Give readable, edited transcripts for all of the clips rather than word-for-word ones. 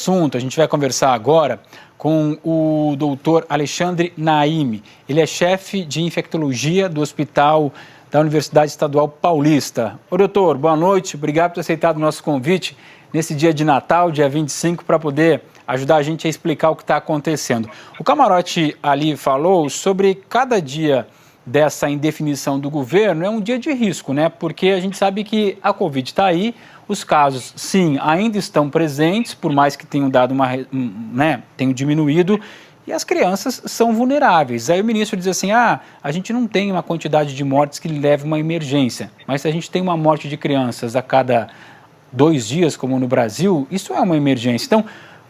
assunto. A gente vai conversar agora com o doutor Alexandre Naime. Ele é chefe de infectologia do Hospital da Universidade Estadual Paulista. Ô, doutor, boa noite. Obrigado por ter aceitado o nosso convite nesse dia de Natal, dia 25, para poder ajudar a gente a explicar o que está acontecendo. O Camarote ali falou sobre cada dia dessa indefinição do governo é um dia de risco, né? Porque a gente sabe que a Covid está aí, os casos, sim, ainda estão presentes, por mais que tenham dado tenham diminuído, e as crianças são vulneráveis. Aí o ministro diz assim, a gente não tem uma quantidade de mortes que leve a uma emergência, mas se a gente tem uma morte de crianças a cada 2 dias, como no Brasil, isso é uma emergência. Então,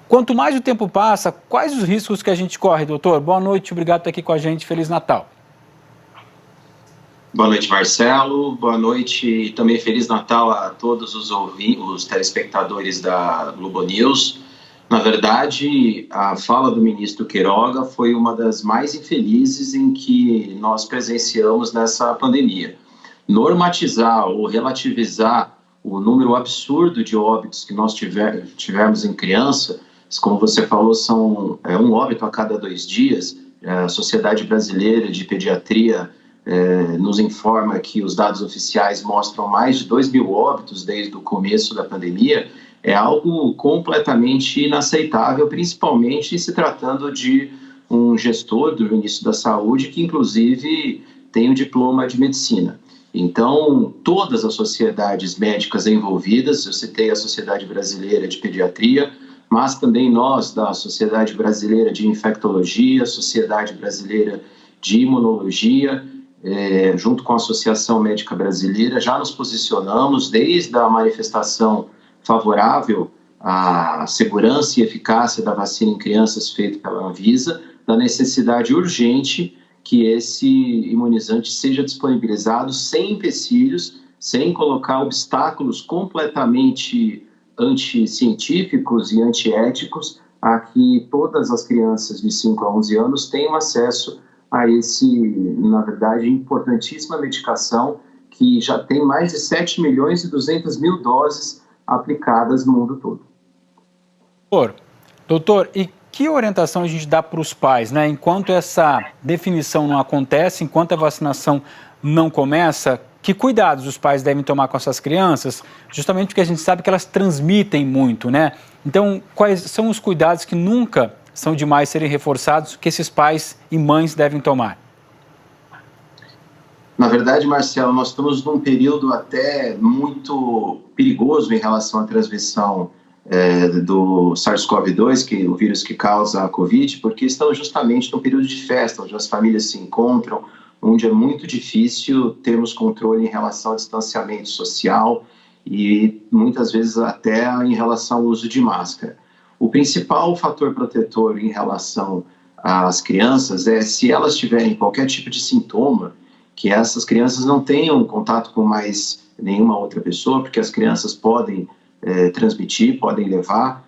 quanto mais o tempo passa, quais os riscos que a gente corre, doutor? Boa noite, obrigado por estar aqui com a gente, Feliz Natal. Boa noite, Marcelo. Boa noite e também Feliz Natal a todos os telespectadores da Globo News. Na verdade, a fala do ministro Queiroga foi uma das mais infelizes em que nós presenciamos nessa pandemia. Normatizar ou relativizar o número absurdo de óbitos que nós tivemos em criança, como você falou, são um óbito a cada 2 dias. A Sociedade Brasileira de Pediatria nos informa que os dados oficiais mostram mais de 2.000 óbitos desde o começo da pandemia, é algo completamente inaceitável, principalmente se tratando de um gestor do Ministério da Saúde que, inclusive, tem um diploma de medicina. Então, todas as sociedades médicas envolvidas, eu citei a Sociedade Brasileira de Pediatria, mas também nós, da Sociedade Brasileira de Infectologia, Sociedade Brasileira de Imunologia, junto com a Associação Médica Brasileira, já nos posicionamos desde a manifestação favorável à segurança e eficácia da vacina em crianças feita pela Anvisa, da necessidade urgente que esse imunizante seja disponibilizado sem empecilhos, sem colocar obstáculos completamente anticientíficos e antiéticos a que todas as crianças de 5 a 11 anos tenham acesso a na verdade, importantíssima medicação que já tem mais de 7.200.000 doses aplicadas no mundo todo. Doutor, e que orientação a gente dá para os pais, né? Enquanto essa definição não acontece, enquanto a vacinação não começa, que cuidados os pais devem tomar com essas crianças? Justamente porque a gente sabe que elas transmitem muito, né? Então, quais são os cuidados que nunca são demais serem reforçados, que esses pais e mães devem tomar? Na verdade, Marcelo, nós estamos num período até muito perigoso em relação à transmissão do SARS-CoV-2, que é o vírus que causa a Covid, porque estamos justamente num período de festa, onde as famílias se encontram, onde é muito difícil termos controle em relação ao distanciamento social e muitas vezes até em relação ao uso de máscara. O principal fator protetor em relação às crianças é se elas tiverem qualquer tipo de sintoma, que essas crianças não tenham contato com mais nenhuma outra pessoa, porque as crianças podem transmitir, podem levar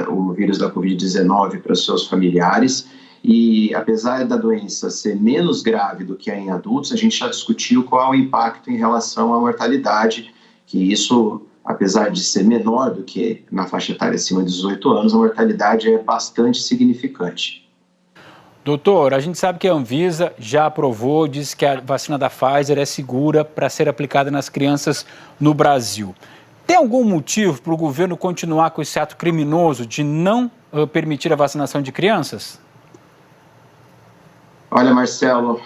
o vírus da Covid-19 para os seus familiares. E apesar da doença ser menos grave do que em adultos, a gente já discutiu qual é o impacto em relação à mortalidade, que isso, apesar de ser menor do que na faixa etária acima de 18 anos, a mortalidade é bastante significante. Doutor, a gente sabe que a Anvisa já aprovou, disse que a vacina da Pfizer é segura para ser aplicada nas crianças no Brasil. Tem algum motivo para o governo continuar com esse ato criminoso de não permitir a vacinação de crianças? Olha, Marcelo,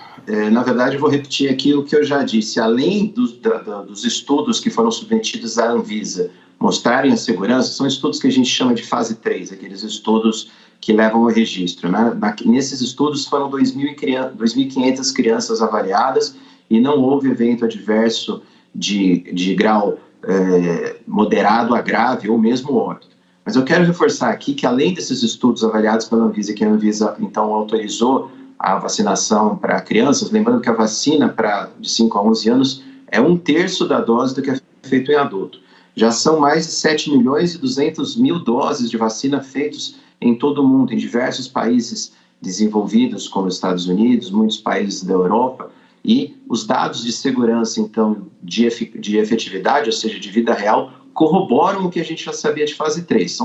na verdade eu vou repetir aqui o que eu já disse. Além dos estudos que foram submetidos à Anvisa mostrarem a segurança, são estudos que a gente chama de fase 3, aqueles estudos que levam ao registro, né? Nesses estudos foram 2.500 crianças avaliadas e não houve evento adverso de grau moderado a grave ou mesmo óbito. Mas eu quero reforçar aqui que além desses estudos avaliados pela Anvisa, que a Anvisa então autorizou a vacinação para crianças, lembrando que a vacina de 5 a 11 anos é 1/3 da dose do que é feito em adulto. Já são mais de 7.200.000 doses de vacina feitos em todo o mundo, em diversos países desenvolvidos, como os Estados Unidos, muitos países da Europa, e os dados de segurança, então, de efetividade, ou seja, de vida real, corroboram o que a gente já sabia de fase 3.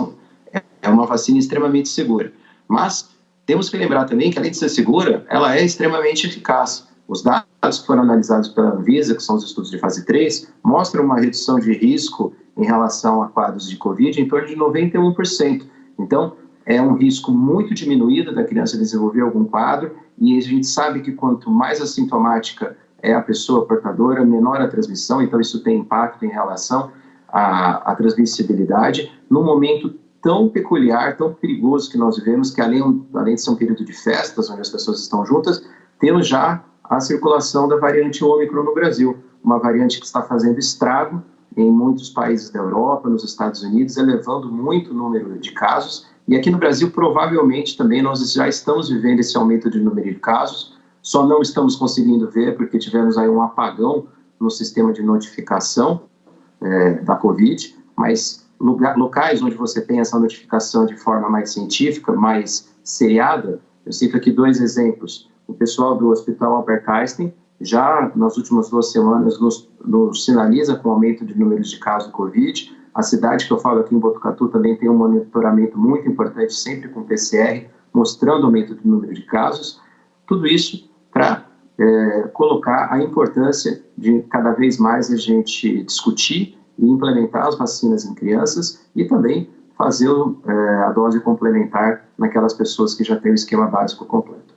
é uma vacina extremamente segura. Mas temos que lembrar também que, além de ser segura, ela é extremamente eficaz. Os dados que foram analisados pela Anvisa, que são os estudos de fase 3, mostram uma redução de risco em relação a quadros de Covid em torno de 91%. Então, é um risco muito diminuído da criança desenvolver algum quadro, e a gente sabe que quanto mais assintomática é a pessoa portadora, menor a transmissão, então isso tem impacto em relação à transmissibilidade, num momento tão peculiar, tão perigoso que nós vivemos, que além de ser um período de festas, onde as pessoas estão juntas, temos já a circulação da variante Ômicron no Brasil, uma variante que está fazendo estrago em muitos países da Europa, nos Estados Unidos, elevando muito o número de casos, e aqui no Brasil provavelmente também nós já estamos vivendo esse aumento de número de casos, só não estamos conseguindo ver porque tivemos aí um apagão no sistema de notificação da Covid, mas locais onde você tem essa notificação de forma mais científica, mais seriada, eu cito aqui 2 exemplos. O pessoal do Hospital Albert Einstein já nas últimas 2 semanas nos sinaliza com aumento de números de casos de Covid. A cidade que eu falo aqui em Botucatu também tem um monitoramento muito importante, sempre com PCR, mostrando aumento do número de casos. Tudo isso para colocar a importância de cada vez mais a gente discutir e implementar as vacinas em crianças e também fazer a dose complementar naquelas pessoas que já têm o esquema básico completo.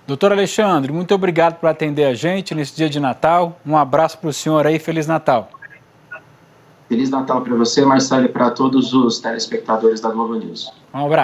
Doutor Alexandre, muito obrigado por atender a gente nesse dia de Natal. Um abraço para o senhor aí, Feliz Natal. Feliz Natal para você, Marcelo, e para todos os telespectadores da Globo News. Um abraço.